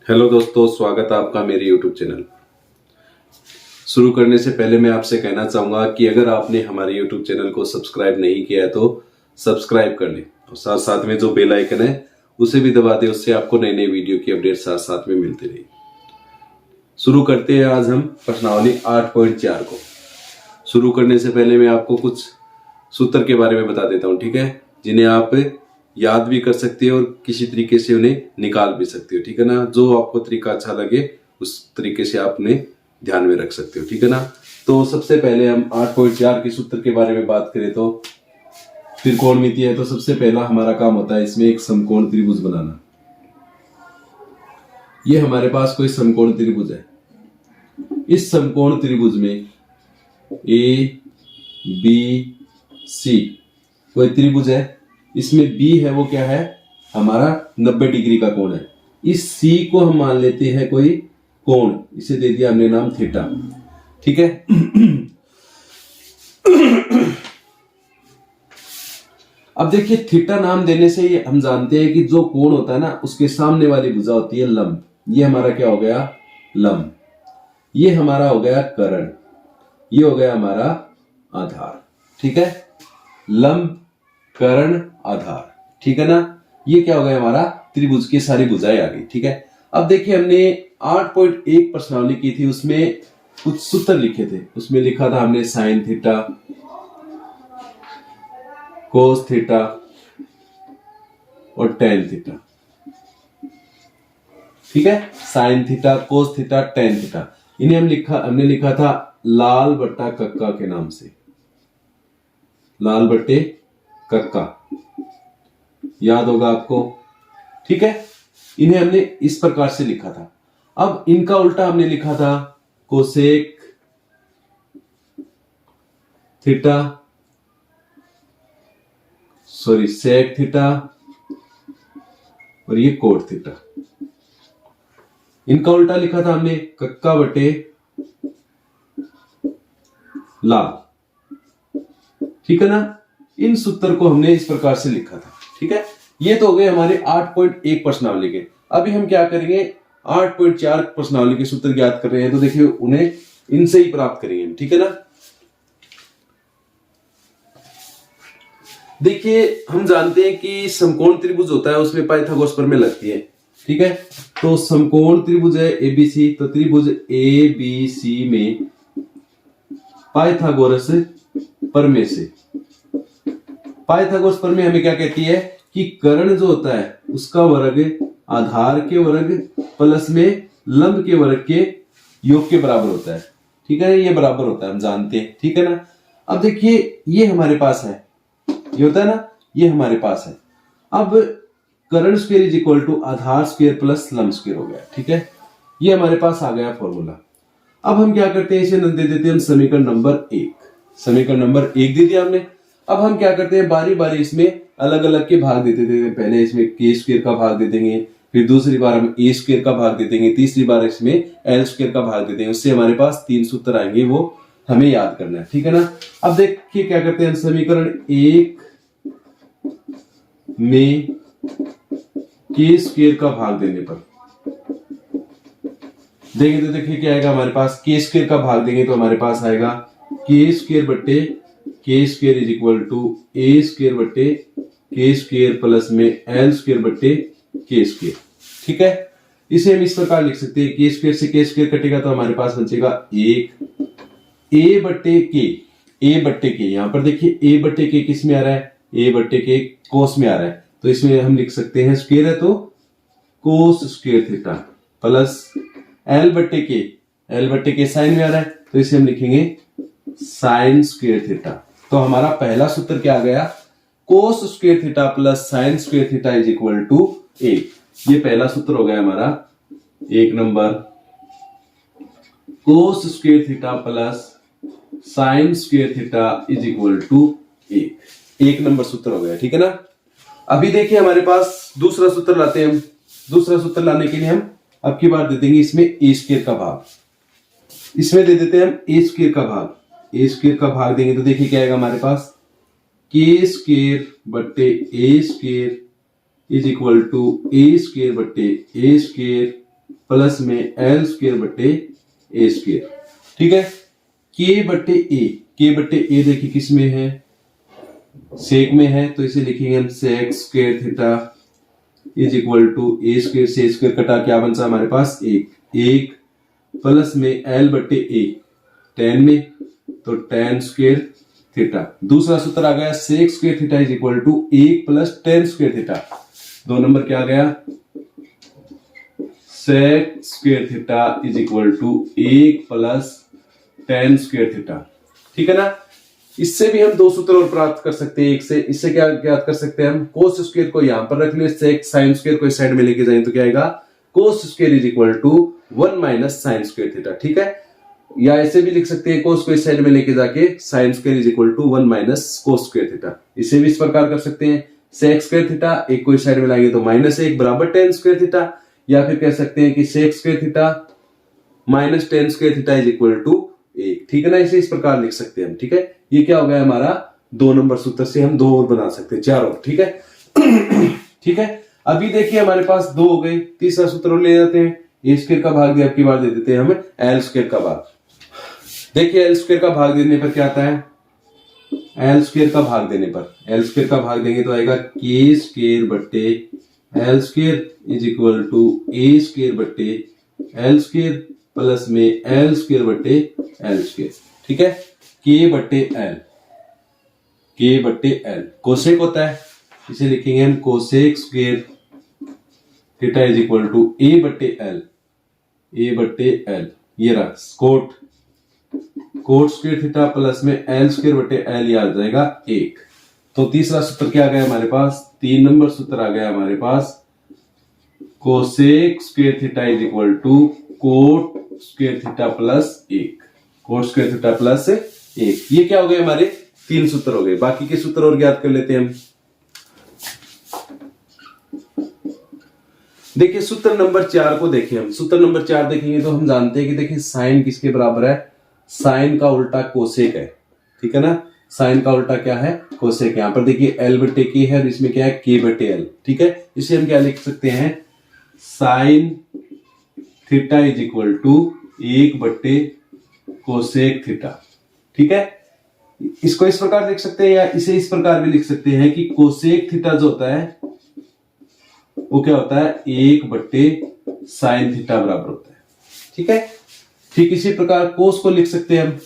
Hello दोस्तों, स्वागत है आपका मेरे यूट्यूब चैनल। शुरू करने से पहले मैं आपसे कहना चाहूँगा कि अगर आपने हमारे यूट्यूब चैनल को सब्सक्राइब नहीं किया है तो सब्सक्राइब कर लें और साथ साथ में जो बेल आइकन है उसे भी दबा दें। उससे आपको नई नई वीडियो की अपडेट साथ साथ में मिलती रही। शुरू करते हैं आज हम प्रश्नावली 8.4 को। शुरू करने से पहले मैं आपको कुछ सूत्र के बारे में बता देता हूँ, ठीक है, जिन्हें आप याद भी कर सकते हो और किसी तरीके से उन्हें निकाल भी सकते हो, ठीक है ना। जो आपको तरीका अच्छा लगे उस तरीके से आप उन्हें ध्यान में रख सकते हो, ठीक है ना। तो सबसे पहले हम 8.4 के सूत्र के बारे में बात करें तो त्रिकोणमिति है। तो सबसे पहला हमारा काम होता है इसमें एक समकोण त्रिभुज बनाना। ये हमारे पास कोई समकोण त्रिभुज है। इस समकोण त्रिभुज में ए बी सी कोई त्रिभुज है। इसमें बी है वो क्या है, हमारा 90 डिग्री का कोण है। इस सी को हम मान लेते हैं कोई कोण, इसे दे दिया हमने नाम थीटा, ठीक है। अब देखिए थीटा नाम देने से ही हम जानते हैं कि जो कोण होता है ना उसके सामने वाली भुजा होती है लंब। ये हमारा क्या हो गया, लंब। ये हमारा हो गया कर्ण, ये हो गया हमारा आधार, ठीक है। लंब कर्ण आधार, ठीक है ना। ये क्या हो गया हमारा त्रिभुज की सारी भुजाएं आ गई, ठीक है। अब देखिए हमने 8.1 प्रश्नावली की थी, उसमें कुछ सूत्र लिखे थे। उसमें लिखा था हमने साइन थीटा, कोस थीटा और टेन थीटा, ठीक है। Sign theta, cos theta, tan theta, इन्हें हमने लिखा था लाल बट्टा कक्का के नाम से। लाल बट्टे कक्का याद होगा आपको, ठीक है। इन्हें हमने इस प्रकार से लिखा था। अब इनका उल्टा हमने लिखा था cosec theta, sorry sec theta और ये कोट थीटा। इनका उल्टा लिखा था हमने कक्का बटे लाल, ठीक है ना। इन सूत्र को हमने इस प्रकार से लिखा था, ठीक है। ये तो हो गए हमारे 8.1 प्रश्नावली के। अभी हम क्या करेंगे, 8.4 प्रश्नावली के सूत्र ज्ञात कर रहे हैं तो देखिए उन्हें इनसे ही प्राप्त करेंगे, ठीक है ना। देखिए हम जानते हैं कि समकोण त्रिभुज होता है उसमें पाइथागोरस प्रमेय लगती है, ठीक है। तो समकोण त्रिभुज है एबीसी, तो त्रिभुज एबीसी में पाइथागोरस प्रमेय से, पाइथागोरस प्रमेय हमें क्या कहती है कि कर्ण जो होता है उसका वर्ग आधार के वर्ग प्लस में लंब के वर्ग के योग के बराबर होता है, ठीक है। ये बराबर होता है, हम जानते हैं, ठीक है ना। अब देखिए ये हमारे पास है, ये होता है ना, ये हमारे पास है। अब कर्ण स्क्वायर इज इक्वल टू आधार स्क्वायर प्लस लंब स्क्वायर हो गया, ठीक है। ये हमारे पास आ गया फॉर्मूला। अब हम क्या करते हैं, इसे दे देते हैं हम समीकरण नंबर 1। समीकरण नंबर 1 दे दिया हमने। अब हम क्या करते हैं, बारी बारी इसमें अलग अलग के भाग देते थे। पहले इसमें के स्क्वायर का भाग दे देंगे, फिर दूसरी बार हम ए स्क्वायर का भाग दे देंगे, तीसरी बार इसमें एल स्क्वायर का भाग दे देंगे। उससे हमारे पास 3 सूत्र आएंगे, वो हमें याद करना है, ठीक है ना। अब देखिए क्या करते हैं, समीकरण 1 में के स्क्वायर का भाग देने पर देंगे तो देखिए क्या आएगा हमारे पास, के स्क्वायर का भाग देंगे तो हमारे पास आएगा के स्क्वायर बट्टे K square is equal to A square बट्टे के स्क्वायर प्लस में एल स्क्वायर बट्टे के स्क्वायर, ठीक है। इसे हम इस प्रकार लिख सकते हैं, के स्क्वायर से के स्क्वायर कटेगा तो हमारे पास बचेगा 1 ए बट्टे के, ए बट्टे के। यहां पर देखिए ए बट्टे के किस में आ रहा है, ए बट्टे के कोस में आ रहा है, तो इसमें हम लिख सकते हैं स्क्वायर है तो कोस स्क्वायर थीटा प्लस एल बट्टे के, एल बट्टे के साइन में आ रहा है तो इसे हम लिखेंगे साइन स्क्वायर थीटा। तो हमारा पहला सूत्र क्या आ गया, cos square theta plus sine square theta is equal to 1। ये पहला सूत्र हो गया हमारा 1 number, cos square theta plus sine square theta is equal to 1 number सूत्र हो गया, ठीक है ना। अभी देखिए हमारे पास दूसरा सूत्र लाते हैं हम। दूसरा सूत्र लाने के लिए हम अब की बार दे देंगे इसमें ए स्क्वायर का भाग, इसमें दे देते हैं हम ए स्क्वायर का भाग। ए स्क्वायर का भाग देंगे तो देखिए क्या आएगा हमारे पास, के स्क्वायर बट्टे A square is equal to A square बट्टे ए स्क्वायर प्लस में एल स्क्वायर बट्टे ए स्क्वायर। ठीक है, के बट्टे ए देखिए किस में है, सेक में है, तो इसे लिखेंगे हम sec square theta is equal to A square से स्क्वायर कटा क्या बनता है हमारे पास एक प्लस में एल बट्टे ए टेन में, तो टेन स्क्वायर थीटा। दूसरा सूत्र आ गया sec square theta is equal to एक प्लस टेन स्क्वायर थीटा। 2 नंबर क्या आ गया, sec square theta is equal to एक प्लस टेन स्क्वायर थीटा। ठीक है ना, इससे भी हम 2 सूत्र और प्राप्त कर सकते हैं। एक से इससे क्या ज्ञात कर सकते हैं हम, कोस स्क्वायर को यहां पर रख ले, सेक साइन स्क्वायर को इस साइड में लेके जाएं तो क्या आएगा, cos square is equal to 1 minus sine square theta. ठीक है, या ऐसे भी लिख सकते हैं कोस को इस साइड में लेके जाके sine square is equal to 1 minus cos square theta. इसे भी इस प्रकार कर सकते हैं, सेक स्क्वायर थीटा एक को इस साइड में लाएंगे तो माइनस 1 बराबर टेन स्क्वायर थीटा, या फिर कह सकते हैं कि sec square theta minus tan square theta is equal to 1। ठीक है ना, इसे इस प्रकार लिख सकते हैं हम। ठीक है, ये क्या हो गया हमारा 2 नंबर सूत्र से हम 2 और बना सकते हैं, 4 और। ठीक है ठीक है, अभी देखिए हमारे पास 2 हो गए, तीसरा सूत्र और ले जाते हैं। ए स्क्वायर का भाग दिया, अब की बार दे देते हैं हमें एल स्क्वायर का भाग। देखिए एल स्क्वायर का भाग देने पर क्या आता है, एल स्क्वायर का भाग देने पर, एल स्क्वायर का भाग देंगे तो आएगा के स्क्वायर बट्टे L square is equal to A square बट्टे एल स्क्वायर प्लस में एल स्क्वायर बट्टे एल स्क्वायर। ठीक है, के बट्टे एल कोसेक होता है, इसे लिखेंगे हम cosec square theta is equal to A बट्टे एल, ये रहा कोट स्क्वायर थीटा प्लस में एल स्क्वायर बटे एल, ये आ जाएगा 1। तो तीसरा सूत्र क्या आ गया हमारे पास, 3 नंबर सूत्र आ गया हमारे पास, cosec square theta is equal to cot square theta plus 1, cot square theta plus 1। ये क्या हो गए हमारे 3 सूत्र हो गए। बाकी के सूत्र और ज्ञात कर लेते हैं हम। देखिए सूत्र नंबर 4 को देखिए हम, सूत्र नंबर 4 देखेंगे तो हम जानते हैं कि देखिए साइन किसके बराबर है, साइन का उल्टा कोसेक है। ठीक है ना, साइन का उल्टा क्या है, कोसेक। यहां पर देखिए एल बटे के है और इसमें क्या है के बटे एल। ठीक है, इसे हम क्या लिख सकते हैं, sine theta is equal to 1 बटे कोसेक थीटा। ठीक है, इसको इस प्रकार लिख सकते हैं या इसे इस प्रकार भी लिख सकते हैं कि कोसेक थीटा जो होता है वो क्या होता है, 1 बट्टे साइन थीटा बराबर होता है। ठीक है, ठीक इसी प्रकार कोस को लिख सकते हैं हम,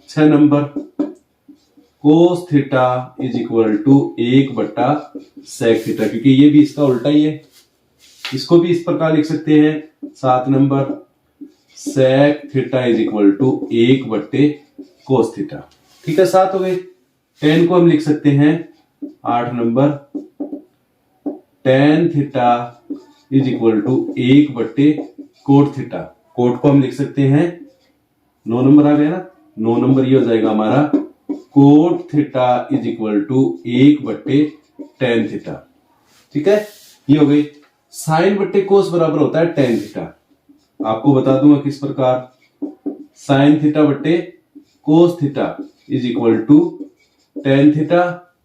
6 number, cos theta is equal to 1 बट्टा सेक थीटा, क्योंकि ये भी इसका उल्टा ही है। इसको भी इस प्रकार लिख सकते हैं, 7 number, sec theta is equal to 1 बट्टे कोस थीटा। ठीक है, 7 हो गए। 10 को हम लिख सकते हैं, 8 number, tan theta is equal to 1 बट्टे कोट थीटा। कोट को हम लिख सकते हैं, 9 नंबर आ गया ना, 9 नंबर ये हो जाएगा हमारा cot theta is equal to 1 बट्टे टेन थीटा। ठीक है, ये हो गई। साइन बट्टे कोस बराबर होता है टेन थीटा। आपको बता दूंगा किस प्रकार, साइन थीटा बट्टे cos theta is equal to tan theta,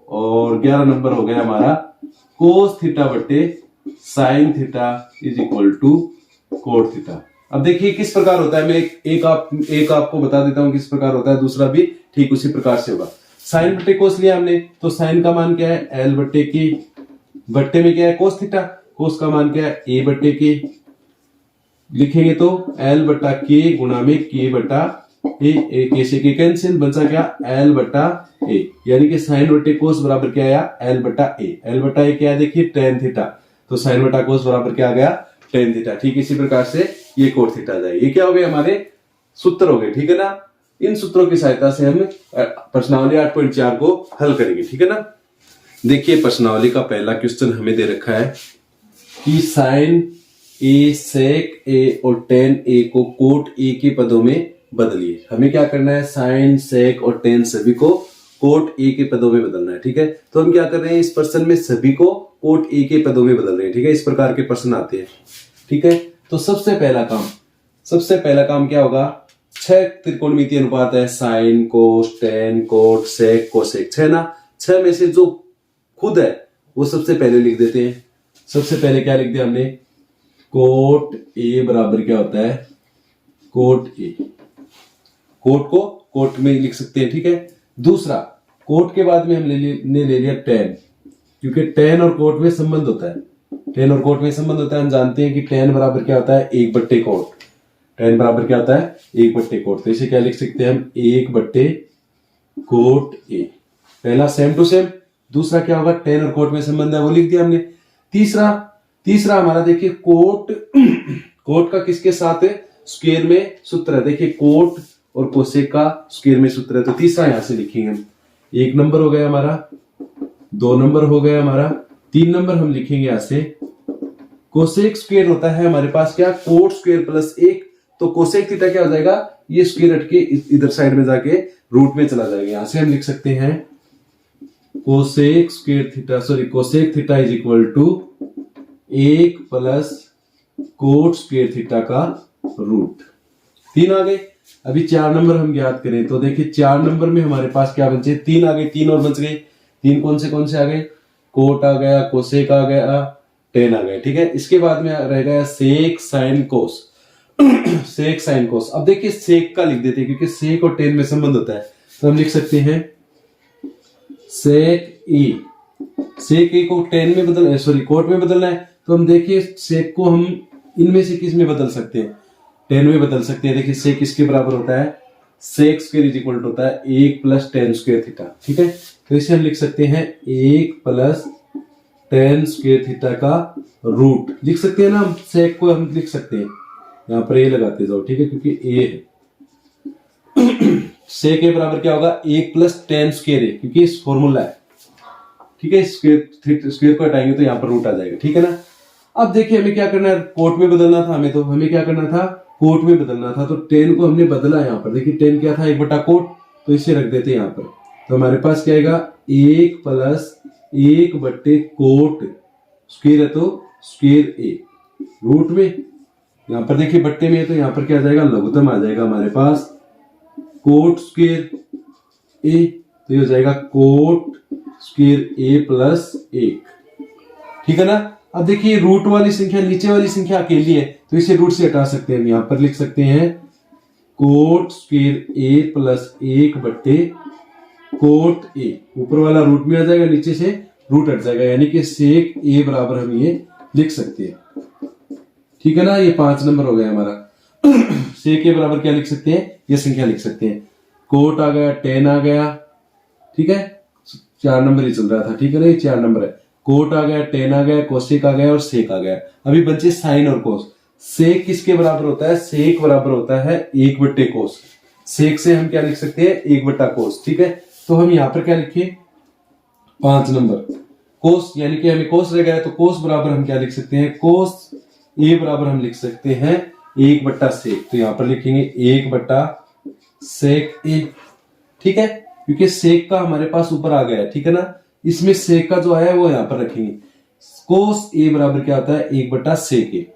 और 11 नंबर हो गया हमारा कोस थीटा बट्टे sine theta is equal to cot theta. अब देखिए किस प्रकार होता है, मैं एक आपको बता देता हूं किस प्रकार होता है, दूसरा भी ठीक उसी प्रकार से होगा। साइन बट्टे कोस लिया हमने, तो साइन का मान क्या है, एल बट्टे के, बट्टे में क्या है कोस थीटा, कोस का मान क्या है ए बट्टे के, लिखेंगे तो एल बट्टा के गुणा में के बट्टा ए, के से के कैंसिल, बचा क्या एल बट्टा ए, यानी कि साइन बट्टे कोस बराबर क्या आया, एल बट्टा ए। एल बट्टा ए क्या है देखिए टेन थीटा, तो साइन बट्टा कोस बराबर क्या आ गया, टेन थीटा। ठीक इसी प्रकार से ये कोट थीटा आ जाएगा। ये क्या हो गए हमारे सूत्र हो गए। ठीक है ना, इन सूत्रों की सहायता से हम प्रश्नावली 8.4 को हल करेंगे। ठीक है ना, देखिए प्रश्नावली का पहला क्वेश्चन हमें दे रखा है कि साइन ए, सेक ए और टेन ए को कोट ए के पदों में बदलिए। हमें क्या करना है, साइन, सेक और टेन सभी को कोट ए के पदों में बदलना है। ठीक है, तो हम क्या कर रहे हैं, इस प्रश्न में सभी को कोट ए के पदों में बदल रहे हैं। ठीक है, इस प्रकार के प्रश्न आते हैं। ठीक है, तो सबसे पहला काम क्या होगा, 6 त्रिकोणमितीय अनुपात है, साइन, कोस, टेन, कोट, सेक, कोसेक, 6 ना, 6 में से जो खुद है वो सबसे पहले लिख देते हैं। सबसे पहले क्या लिख दिया हमने, कोट ए बराबर क्या होता है, कोट ए। कोट को कोट में लिख सकते हैं, ठीक है। दूसरा, कोट के बाद में हमने ले लिया टेन, क्योंकि टेन और कोट में संबंध होता है, टेन और कोट में संबंध होता है। हम जानते हैं कि टेन बराबर क्या होता है, 1/कोट। टेन बराबर क्या होता है, 1/कोट। तो इसे क्या लिख सकते हैं हम, 1/कोट ए। पहला सेम टू सेम। दूसरा क्या होगा, टेन और कोट में संबंध है, वो लिख दिया हमने। तीसरा हमारा देखिए कोट कोट का किसके साथ है, स्क्वायर में सूत्र है। देखिए कोट और कोसेक का स्क्वायर में सूत्र है, तो तीसरा यहां से लिखेंगे हम। 1 नंबर हो गया हमारा, 2 नंबर हो गया हमारा, 3 नंबर हम लिखेंगे यहां से। कोसेक स्क्वायर होता है हमारे पास क्या, कोट स्क्वायर प्लस 1। तो कोसेक थीटा क्या हो जाएगा, ये स्क्वायर हट के इधर साइड में जाके रूट में चला जाएगा। यहां से हम लिख सकते हैं cosec square theta, sorry cosec theta is equal to 1 plus cot square theta का रूट। 3 आ गए। अभी 4 नंबर हम ज्ञात करें तो देखिए 4 नंबर में हमारे पास क्या बचे, 3 आ गए, 3 और बच गए। 3 कौन से आ गए, कोट आ गया, कोसेक आ गया, टेन आ गया, ठीक है। इसके बाद में रह गया सेक साइन कोस सेक साइन कोस। अब देखिए सेक का लिख देते हैं, क्योंकि सेक और टेन में संबंध होता है, तो हम लिख सकते हैं सेक ई। सेक ई को टेन में बदल, सॉरी कोट में बदलना है, तो हम देखिए सेक को हम इनमें से किस में बदल सकते हैं, टेन में बदल सकते हैं। देखिए सेक किसके बराबर होता है, sec square is equal to होता है 1 प्लस टेन स्क्वायर थीटा, ठीक है। तो इसे हम लिख सकते हैं 1 प्लस टेन स्क्वायर थीटा का रूट लिख सकते हैं ना हम। सेक को हम लिख सकते हैं, यहां पर ए लगाते जाओ, ठीक है, क्योंकि ए है। सेक ए बराबर क्या होगा, 1 प्लस टेन स्क्वायर ए, क्योंकि इस फॉर्मूला है, ठीक है। स्क्वायर को हटाएंगे तो यहाँ पर रूट आ जाएगा, ठीक है ना। अब देखिए हमें क्या करना है, कोट में बदलना था हमें, तो हमें क्या करना था, कोट में बदलना था। तो टेन को हमने बदला यहाँ पर, देखिए टेन क्या था, 1/कोट, तो इसे रख देते हैं यहाँ पर। तो हमारे पास क्या आएगा, 1 प्लस 1/कोट स्क्वायर है, तो स्क्वायर ए रूट में। यहाँ पर देखिए बट्टे में है, तो यहाँ पर क्या आ जाएगा, लघुत्तम आ जाएगा हमारे पास कोट स्क्वायर ए। तो ये हो जाएगा कोट स्क्वायर ए प्लस 1, ठीक है ना। अब देखिए रूट वाली संख्या, नीचे वाली संख्या अकेली है, तो इसे रूट से हटा सकते हैं हम। यहां पर लिख सकते हैं कोट स्क्वायर ए प्लस 1/कोट ए। ऊपर वाला रूट में आ जाएगा, नीचे से रूट हट जाएगा, यानी कि सेक ए बराबर हम ये लिख सकते हैं, ठीक है ना। ये 5 नंबर हो गया हमारा। सेक ए बराबर क्या लिख सकते हैं, ये संख्या लिख सकते हैं। कोट आ गया, टेन आ गया, ठीक है, 4 नंबर ही चल रहा था, ठीक है ना, ये 4 नंबर है। कोट आ गया, टेन आ गया, कोसेक आ गया और सेक आ गया। अभी बचे साइन और कोस। सेक किसके बराबर होता है, सेक बराबर होता है 1/कोस। सेक से हम क्या लिख सकते हैं, 1/कोस, ठीक है। तो हम यहां पर क्या लिखे, 5 नंबर कोस, यानी कि हमें कोस रह गया, तो कोस बराबर हम क्या लिख सकते हैं, कोस ए बराबर हम लिख सकते हैं 1/सेक। तो यहां पर लिखेंगे 1/सेक ए, ठीक है, क्योंकि सेक का हमारे पास ऊपर आ गया है, ठीक है ना। इसमें सेक का जो आया है वो यहां पर रखेंगे। कोस ए बराबर क्या होता है, 1/सेक ए।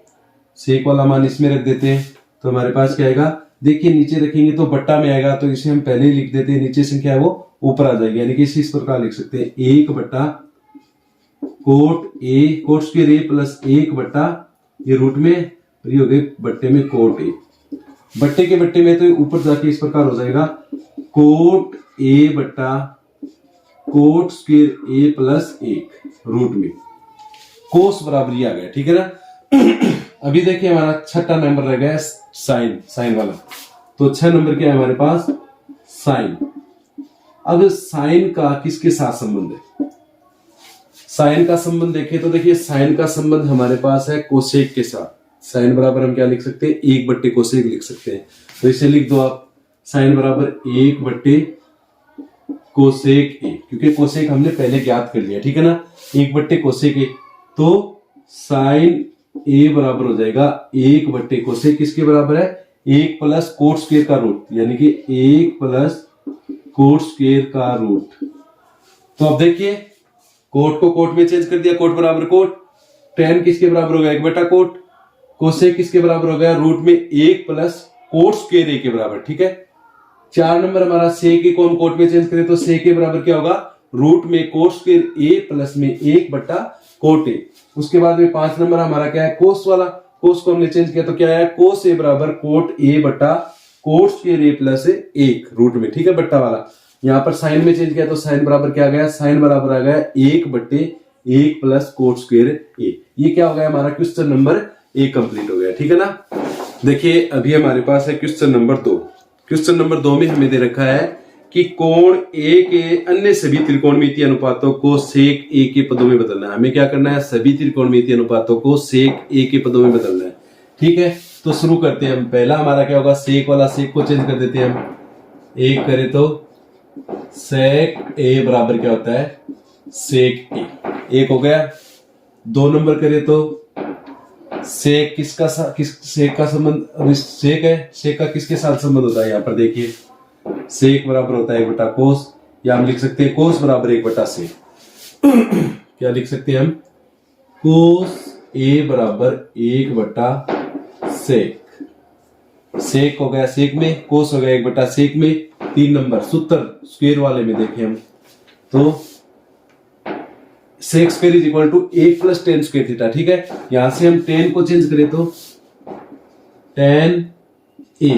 सेक वाला मान इसमें रख देते हैं, तो हमारे पास क्या आएगा, देखिए नीचे रखेंगे तो बट्टा में आएगा, तो इसे हम पहले ही लिख देते हैं, नीचे संख्या है वो ऊपर आ जाएगी, यानी कि इस प्रकार लिख सकते हैं 1/कोट ए, कोट स्क्वायर ए प्लस 1/, ये रूट में, ये हो गए बट्टे में कोट ए। बट्टे के बट्टे में तो ऊपर जाके इस प्रकार हो जाएगा कोट ए बट्टा coat square a plus 1 root में। कोस बराबर ये आ गया, ठीक है ना। अभी देखिए हमारा 6ठा नंबर रह गया साइन, साइन वाला। तो 6 नंबर क्या है हमारे पास, साइन। अब साइन का किसके साथ संबंध है, साइन का संबंध देखें तो देखिए साइन का संबंध हमारे पास है कोसेक के साथ। साइन बराबर हम क्या लिख सकते हैं, 1/कोसेक लिख सकते हैं। तो इसे लिख दो आप, साइन बराबर 1/कोसेक ए, क्योंकि कोसेक हमने पहले ज्ञात कर लिया, ठीक है ना, 1/कोसेक ए। तो साइन ए बराबर हो जाएगा 1/कोसेक, किसके बराबर है, 1 प्लस कोट स्क्वायर का रूट, यानी कि 1 प्लस कोट स्क्वायर का रूट। तो अब देखिए कोट को कोट में चेंज कर दिया, कोट बराबर कोट, टेन किसके बराबर हो गया, 1/कोट, कोसेक किसके बराबर हो गया, रूट में 1 प्लस कोट स्क्वायर ए के बराबर, ठीक है। 4 नंबर हमारा सेक ए को हम कोट में चेंज करें तो सेक ए बराबर क्या होगा, रूट में कोट स्क्वायर ए प्लस में 1/कोट ए। उसके बाद में 5 नंबर हमारा क्या है, कोस वाला, कोस को हमने चेंज किया तो क्या आया, कोस ए बराबर कोट ए बटा coat square a plus 1 root में, ठीक है, बट्टा वाला। यहाँ पर साइन में चेंज किया तो साइन बराबर क्या आ गया, साइन बराबर आ गया 1/1 प्लस कोट स्क्वायर ए। ये क्या हो गया हमारा क्वेश्चन नंबर 1 कंप्लीट हो गया, ठीक है ना। देखिए अभी हमारे पास है क्वेश्चन नंबर 2। क्वेश्चन नंबर 2 में हमें दे रखा है कि कोण ए के अन्य सभी त्रिकोणमितीय अनुपातों को सेक ए के पदों में बदलना है। हमें क्या करना है, सभी त्रिकोणमितीय अनुपातों को सेक ए के पदों में बदलना है, ठीक है। तो शुरू करते हैं हम। पहला हमारा क्या होगा, सेक वाला सेक को चेंज कर देते हैं हम। एक करें तो सेक ए बराबर क्या होता है, सेक ए, एक हो गया। 2 नंबर करें तो सेक सेक का संबंध सेक है, सेक का किसके साथ संबंध होता है, यहाँ पर देखिए सेक बराबर होता है 1 बटा कोस, या हम लिख सकते हैं कोस बराबर 1 बटा सेक। क्या लिख सकते हैं हम, कोस ए बराबर 1 बटा सेक। सेक हो गया सेक में, कोस हो गया 1 बटा सेक में। 3 नंबर सूत्र स्क्वायर वाले में देखें हम तो sec square is equal to 1 plus tan square theta, ठीक है। यहां से हम टेन को चेंज करें तो टेन ए,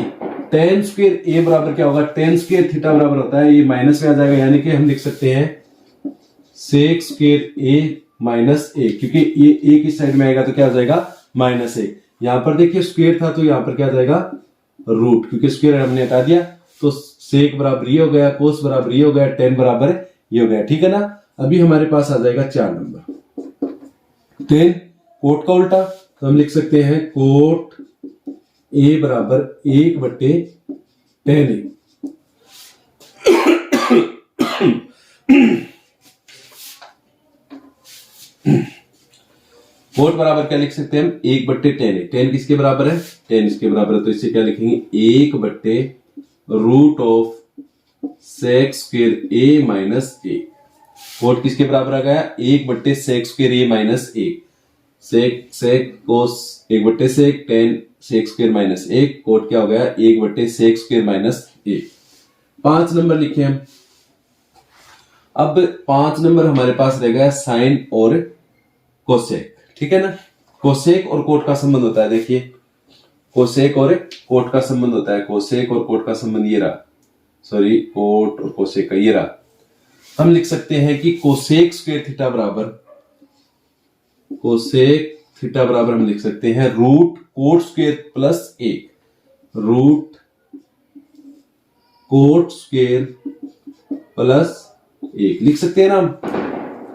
टेन स्क्वायर ए बराबर क्या होगा, टेन स्क्वायर थीटा बराबर होता है, ये माइनस में आ जाएगा, यानी कि हम लिख सकते हैं सेक स्क्वायर ए माइनस ए, क्योंकि ये ए की साइड में आएगा तो क्या हो जाएगा -1। यहां पर देखिए स्क्वायर था तो यहां पर क्या आ जाएगा रूट, क्योंकि स्क्वायर हमने हटा दिया तो सेक बराबर ये हो गया, कोस बराबर ये हो गया, टेन बराबर ये हो गया, ठीक है ना। अभी हमारे पास आ जाएगा 4 नंबर, टेन कोट का उल्टा, तो हम लिख सकते हैं कोट ए बराबर 1/tan ए। कोट बराबर क्या लिख सकते हैं हम, 1/tan ए। टेन किसके बराबर है, टेन इसके बराबर है, तो इससे क्या लिखेंगे of sec square A minus A. Cot किसके बराबर आ गया, sec square A minus A. Sec cos sec, tan sec square minus 1, cot क्या हो गया 1/सेक स्क्वायर माइनस ए। 5 नंबर लिखे हम। अब 5 नंबर हमारे पास रह गया साइन और कोसेक, ठीक है ना। कोसेक और कोट का संबंध होता है, देखिए कोसेक और कोट का संबंध होता है, कोसेक और कोट का संबंध ये रहा, सॉरी कोट और कोसेक का ये रहा। हम लिख सकते हैं कि कोसेक स्क्वायर थीटा बराबर, कोसेक थीटा बराबर हम लिख सकते हैं root cot square plus 1, root cot square plus 1 लिख सकते हैं ना हम,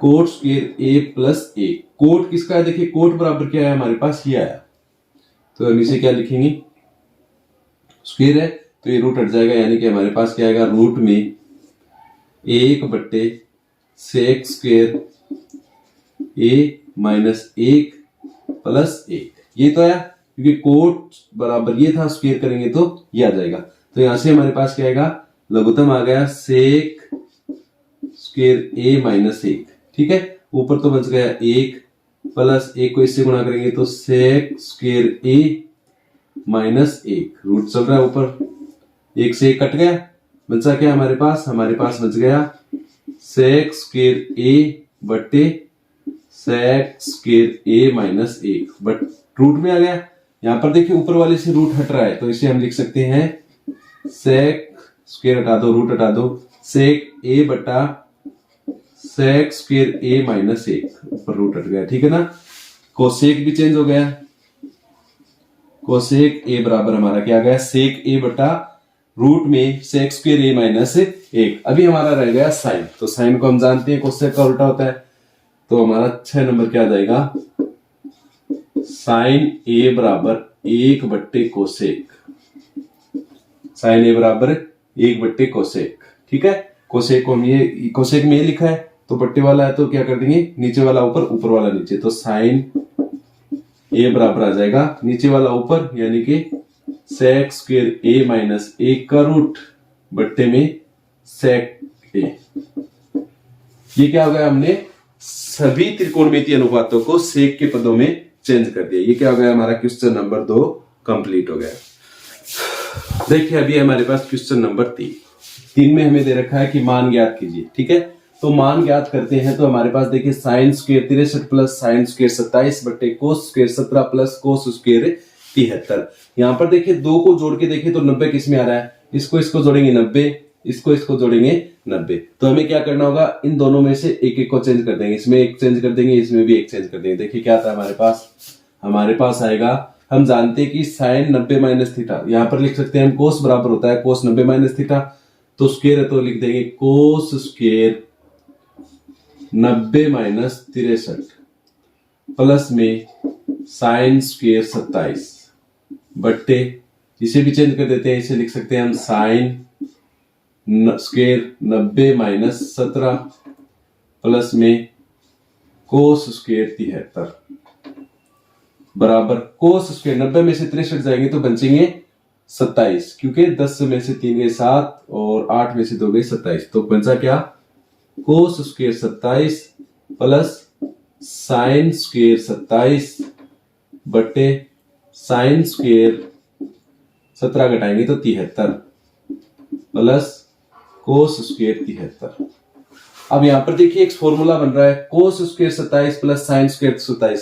cot square a plus 1। Cot किसका है, देखिए कोट बराबर क्या है हमारे पास, ये आया, तो हम इसे क्या लिखेंगे, स्क्वायर है तो ये रूट हट जाएगा, यानी कि हमारे पास क्या आएगा, रूट में 1/सेक स्क्वायर ए माइनस 1 प्लस 1, ये तो आया, क्योंकि कोट बराबर ये था, स्क्वायर करेंगे तो ये आ जाएगा। तो यहां से हमारे पास क्या आएगा, लघुत्तम आ गया सेक स्क्वायर ए माइनस 1, ठीक है। ऊपर तो बच गया 1 प्लस 1 को इससे गुणा करेंगे तो सेक स्क्वायर ए माइनस 1, रूट चल रहा है ऊपर, 1 से 1 कट गया, बचा क्या हमारे पास बच गया सेक स्क्वायर ए बट्टे sec square A minus 1, but root में आ गया। यहां पर देखिए ऊपर वाले से रूट हट रहा है, तो इसे हम लिख सकते हैं सेक स्क्वायर हटा दो, रूट हटा दो, सेक ए बटा सेक स्क्वायर ए माइनस 1, ऊपर रूट हट गया, ठीक है ना। कोसेक भी चेंज हो गया, कोसेक ए बराबर हमारा क्या आ गया, सेक ए बटा रूट में सेक स्क्वायर ए माइनस 1। अभी हमारा रह गया साइन, तो साइन को हम जानते हैं कोसेक का उल्टा होता है, तो हमारा 6 नंबर क्या आ जाएगा, साइन ए बराबर 1/कोसेक, साइन ए बराबर 1/कोसेक, ठीक है। कोसेक को हम ये कोसेक में ये लिखा है, तो बट्टे वाला है तो क्या कर देंगे, नीचे वाला ऊपर ऊपर वाला नीचे, तो साइन ए बराबर आ जाएगा नीचे वाला ऊपर, यानी कि सेक स्क्वायर ए माइनस 1 का रूट बट्टे में सेक ए। ये क्या हो गया, हमने सभी त्रिकोणमितीय अनुपातों को सेक के पदों में चेंज कर दिया। ये क्या हो गया, हमारा क्वेश्चन नंबर 2 कंप्लीट हो गया। देखिए अभी हमारे पास क्वेश्चन नंबर 3 में हमें दे रखा है कि मान ज्ञात कीजिए, ठीक है। तो मान ज्ञात करते हैं। तो हमारे पास देखिए sine square 63 plus sine square 27 बटे cos square 17 plus cos square 73। यहाँ पर देखिए दो को जोड़ के देखिए तो 90 किस में आ रहा है, इसको जोड़ेंगे 90, इसको जोड़ेंगे 90। तो हमें क्या करना होगा, इन दोनों में से एक एक को चेंज कर देंगे, इसमें एक चेंज कर देंगे, इसमें भी एक चेंज कर देंगे। देखिए क्या आता है हमारे पास आएगा, हम जानते हैं कि साइन 90 माइनस थीटा, यहाँ पर लिख सकते हैं हम कोस बराबर होता है कोस 90 माइनस थीटा, तो स्क्वायर है तो लिख देंगे कोस स्क्वायर 90 माइनस 63 प्लस में साइन स्क्वायर 27 बट्टे, इसे भी चेंज कर देते हैं, इसे लिख सकते हैं हम साइन स्क्वायर 90 माइनस 17 प्लस में कोस स्क्वायर 73 बराबर कोस स्क्वायर 90 में से 63 जाएंगे तो बचेंगे 27, क्योंकि 10 में से 3 गए 7 और 8 में से 2 गए 27, तो बचा क्या cos square 27 plus sine square 27 बटे साइन स्क्वायर 17 घटाएंगे तो 73 प्लस कोस स्क्वायर 73। अब यहां पर देखिए एक फॉर्मूला बन रहा है, cos square 27 plus sine square 27,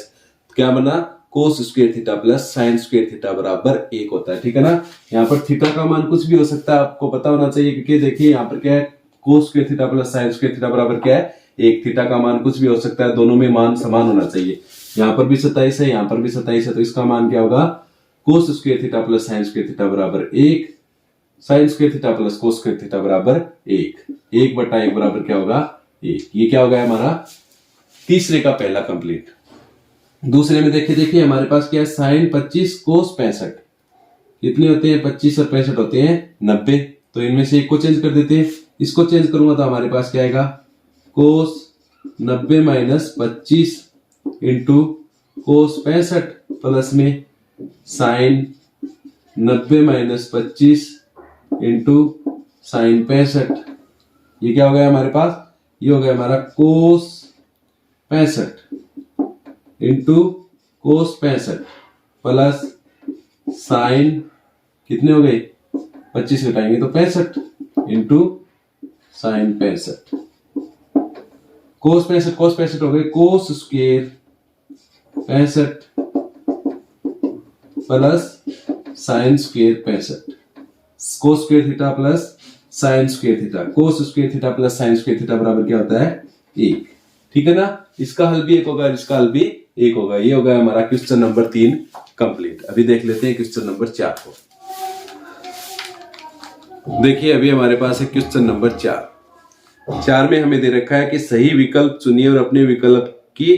क्या बना कोस square theta plus sine square theta बराबर 1 होता है, ठीक है ना। यहाँ पर थीटा का मान कुछ भी हो सकता है, आपको पता होना चाहिए, क्योंकि देखिए यहाँ पर क्या है कोस square theta plus sine square theta बराबर क्या है 1। थीटा का मान कुछ भी हो सकता है, दोनों में मान समान होना चाहिए। यहाँ पर भी 27 है, यहाँ पर भी 27 है, तो इसका मान क्या होगा कोस square theta plus sine square theta बराबर 1, sign square theta plus cos square theta बराबर 1, 1 बटा 1 बराबर क्या होगा 1। ये क्या हो गया हमारा तीसरे का पहला कंप्लीट। दूसरे में देखिए हमारे पास क्या है साइन 25 कोस 65, कितने होते हैं 25 और 65 होते हैं 90, तो इनमें से एक को चेंज कर देते हैं, इसको चेंज करूंगा तो हमारे पास क्या आएगा कोस 90 माइनस 25 इंटू कोस 65 प्लस में साइन 90 माइनस 25 इंटू साइन 65। ये क्या हो गया हमारे पास, ये हो गया हमारा कोस 65 इंटू कोस 65 प्लस साइन कितने हो गए 25 घटाएंगे तो 65 इंटू साइन 65, कोस 65 हो गए cos square 65 plus sine square 65, कोस square theta plus sine square theta, कोस square theta plus sine square theta बराबर क्या होता है 1, ठीक है ना। इसका हल भी 1 होगा, इसका हल भी 1 होगा। ये होगा हमारा क्वेश्चन नंबर 3 कंप्लीट। अभी देख लेते हैं क्वेश्चन नंबर 4 को। देखिए अभी हमारे पास है क्वेश्चन नंबर 4 में हमें दे रखा है कि सही विकल्प चुनिए और अपने विकल्प की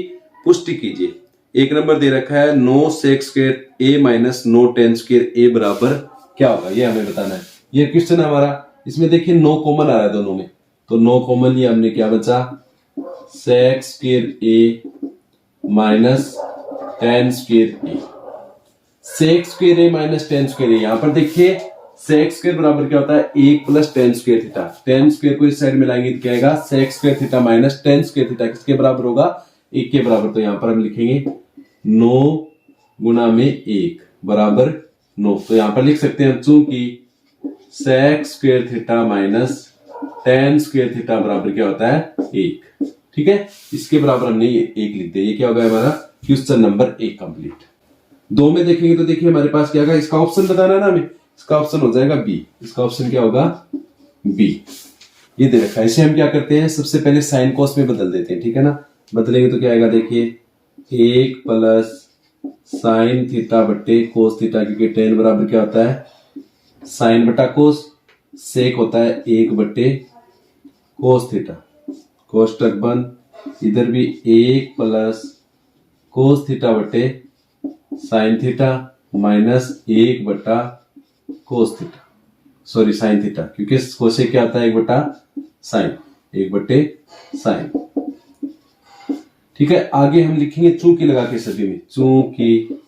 पुष्टि कीजिए। एक नंबर दे रखा है 9 सेक्स स्क्वायर ए माइनस 9 टेन स्क्वायर ए बराबर क्या होगा, ये हमें बताना है। ये क्वेश्चन हमारा, इसमें देखिए 9 कॉमन आ रहा है दोनों में, तो 9 कॉमन लिया हमने, क्या बचा सेक्स स्क्वायर ए माइनस टेन स्क्वायर ए, सेक्स स्क्वायर ए माइनस टेन स्क्वायर ए। यहां पर देखिए सेक्स स्क्वायर बराबर क्या होता है 1 plus tan square theta, ten square को इस साइड में लाएंगे तो क्या आएगा sex square theta minus tan square theta, किसके बराबर होगा 1 के बराबर। तो यहां पर हम लिखेंगे 9 गुना में 1 बराबर 9, तो यहां पर लिख सकते हैं चूंकि sex square theta minus tan square theta बराबर क्या होता है 1, ठीक है। इसके बराबर हमने ये 1 लिख दिया। ये क्या होगा हमारा क्वेश्चन नंबर 1 कंप्लीट। 2 में देखेंगे तो देखिए हमारे पास क्या होगा, इसका ऑप्शन बताना है ना हमें, इसका ऑप्शन हो जाएगा बी। इसका ऑप्शन क्या होगा बी, ये दे रखा है। इसे हम क्या करते हैं सबसे पहले साइन कॉस में बदल देते हैं, ठीक है ना। बदलेंगे तो क्या आएगा देखिए 1 प्लस साइन थीटा बट्टे कोस थीटा, क्योंकि टेन बराबर क्या होता है साइन बटा कोस, सेक होता है 1 बट्टे कोस थीटा, कोष्टक बंद, इधर भी 1 प्लस कोस थीटा बटे साइन थीटा माइनस 1 बटा cos theta, sorry sine theta, क्योंकि कोसेक क्या आता है 1 बटा साइन, 1 बटे साइन, ठीक है। आगे हम लिखेंगे चूंकि लगा के सभी में, चूंकि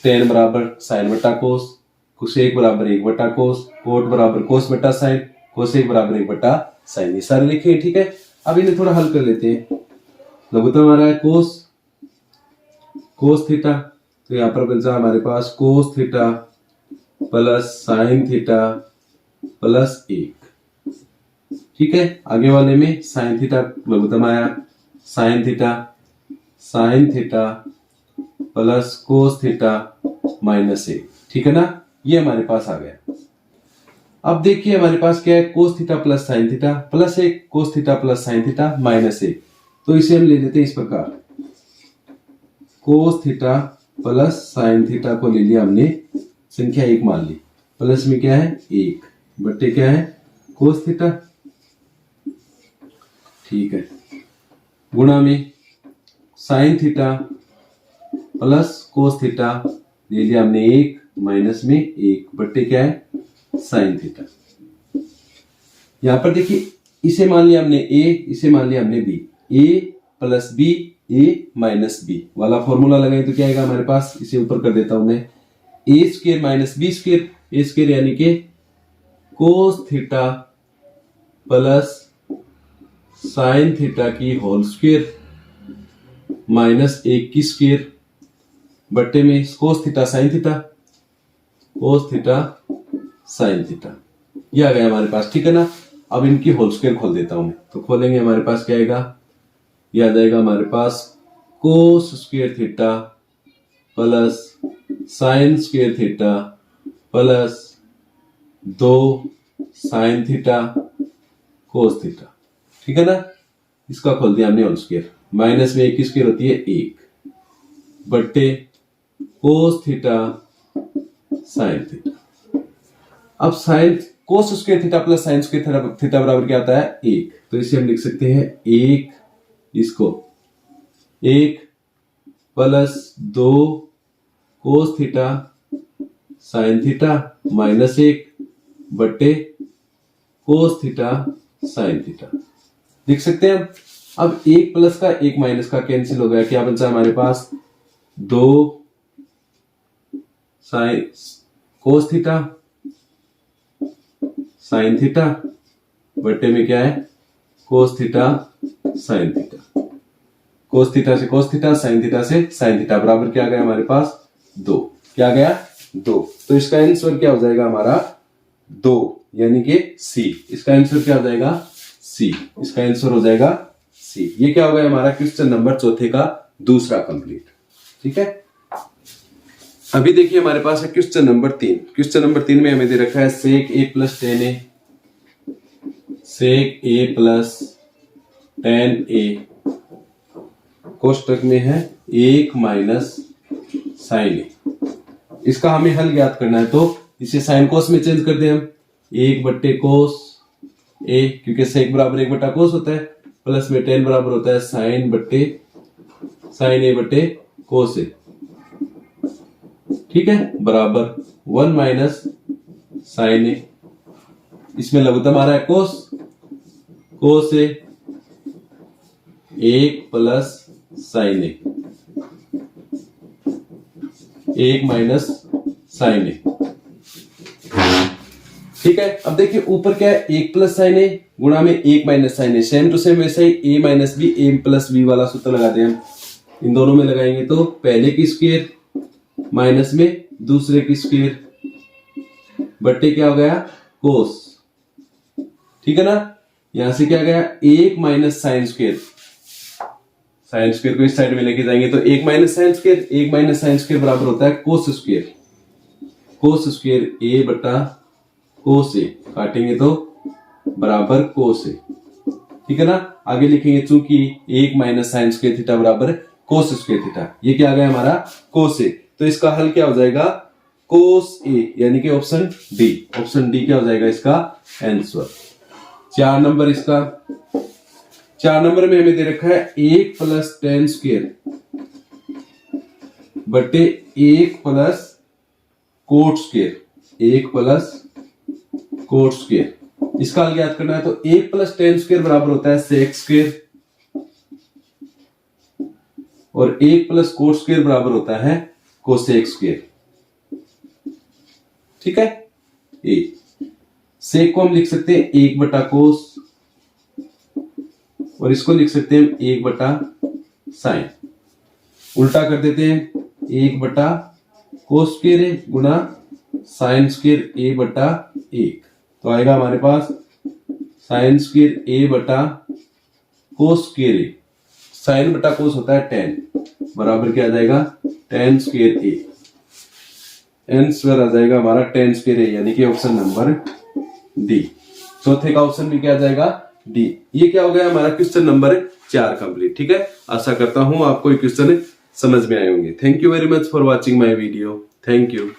टेन बराबर साइन बटा कोस, कोसेक बराबर 1 बटा कोस, कोट बराबर कोस बटा साइन, कोसेक बराबर 1 बटा साइन, ये सारे लिखे, ठीक है। अब इन्हें थोड़ा हल कर लेते हैं। लघुत्तम आ रहा है कोस थीटा, तो यहां पर बचा हमारे पास cos theta plus sine theta plus 1, ठीक है, आगे वाले में साइन थीटा लघुत्तम आया, sign theta plus cos theta minus 1, ठीक है ना, ये हमारे पास आ गया। अब देखिए हमारे पास क्या है, कोस theta plus sine theta plus 1, कोस theta plus sine theta minus 1, तो इसे हम ले लेते हैं इस प्रकार, कोस थीटा प्लस साइन थीटा को ले लिया हमने, संख्या 1 मान ली, प्लस में क्या है 1 बट्टे क्या है कोस थीटा, ठीक है, गुणा में sign theta plus cos theta ले लिया हमने 1 माइनस में 1 बट्टे क्या है साइन थीटा। यहां पर देखिए इसे मान लिया हमने a, इसे मान लिया हमने b, a plus b a minus b वाला फॉर्मूला लगाए तो क्या आएगा हमारे पास, इसे ऊपर कर देता हूं मैं, a square minus b square, a square यानी कि कोस थीटा प्लस साइन थीटा की होल स्क्वायर माइनस 1 की स्क्वायर बट्टे में cos theta sine theta, cos theta sine theta, ये आ गया हमारे पास, ठीक है ना। अब इनकी होल स्क्वायर खोल देता हूं मैं, तो खोलेंगे हमारे पास क्या आएगा, ये आ जाएगा हमारे पास cos square theta plus sine square theta plus 2 sine theta cos theta, ठीक है ना, इसका खोल दिया हमने होल स्क्वायर, माइनस में 1 की स्क्वायर होती है 1 बट्टे कोस थीटा साइन थीटा। अब sine cos square theta plus sine square theta बराबर क्या आता है 1, तो इसे हम लिख सकते हैं 1, इसको 1 plus 2 cos theta sine theta minus 1 बट्टे कोस थीटा साइन थीटा, लिख सकते हैं हम। अब 1 प्लस का 1 माइनस का कैंसिल हो गया, क्या बचा हमारे पास 2 sine cos theta sine theta बट्टे में क्या है cos theta sine theta, cos theta से कोस थीटा, साइन थीटा से साइन थीटा बराबर क्या गया हमारे पास 2, क्या गया 2, तो इसका आंसर क्या हो जाएगा हमारा 2 यानी कि सी, इसका आंसर क्या हो जाएगा सी, इसका आंसर हो जाएगा सी। ये क्या हो गया हमारा क्वेश्चन नंबर 4 का दूसरा कंप्लीट, ठीक है। अभी देखिए हमारे पास है क्वेश्चन नंबर 3, क्वेश्चन नंबर 3 में हमें दे रखा है sec a plus 10a, sec a plus 10a कोष्टक में है 1 माइनस साइन a, इसका हमें हल ज्ञात करना है, तो इसे साइन कोस में चेंज कर दें हम, 1 बट्टे कोस a, क्योंकि सेक बराबर 1 बट्टा कोस होता है, प्लस में 10 बराबर होता है साइन बट्टे साइन a बट्टे कोस a, ठीक है, बराबर 1 माइनस साइन ए, इसमें लघुत्तम आ रहा है कोस, कोस ए 1 प्लस साइन ए, 1 माइनस साइन ए, ठीक है। अब देखिए ऊपर क्या है 1 प्लस साइन ए गुणा में 1 minus sine a, same to same वैसे ही a minus b a plus b वाला सूत्र लगाते हैं हम, इन दोनों में लगाएंगे तो पहले की स्क्वायर माइनस में दूसरे की स्क्वायर बट्टे क्या हो गया कोस, ठीक है ना, यहां से क्या गया 1 minus sine square, sine square को इस साइड में लेके जाएंगे तो 1 minus sine square, 1 minus sine square बराबर होता है cos square, cos square a बटा कोस ए, काटेंगे तो बराबर कोस ए, ठीक है ना। आगे लिखेंगे चूंकि 1 माइनस साइन स्क्वायर थीटा बराबर कोस स्क्वायर थीटा, ये क्या आ गया हमारा कोस ए, तो इसका हल क्या हो जाएगा कोस ए, यानी कि ऑप्शन डी, ऑप्शन डी क्या हो जाएगा इसका आंसर। 4 नंबर, इसका 4 नंबर में हमें दे रखा है 1 प्लस 10 स्क्वायर बटे 1 plus cot square, 1 plus cot square, इसका हल ज्ञात करना है, तो 1 प्लस 10 स्क्वायर बराबर होता है सेक स्क्वायर और 1 प्लस कोट स्क्वायर बराबर होता है कोसेक स्क्वायर, ठीक है। ए सेक को हम लिख सकते हैं 1 बटा कोस और इसको लिख सकते हैं 1 बटा साइन, उल्टा कर देते हैं 1 बटा cos square Guna sine square a बटा 1, तो आएगा हमारे पास साइन स्क्वायर ए बटा कोस स्क्वायर ए, साइन बटा कोस होता है टेन, बराबर क्या आ जाएगा टेन स्क्वायर ए, एन स्क्वायर आ जाएगा हमारा टेन स्क्वायर ए, यानी कि ऑप्शन नंबर डी। चौथे का ऑप्शन भी क्या आ जाएगा डी। ये क्या हो गया हमारा क्वेश्चन नंबर 4 कंप्लीट। ठीक है, आशा करता हूं आपको ये क्वेश्चन समझ में आए होंगे। Thank you very much for watching my video. Thank you.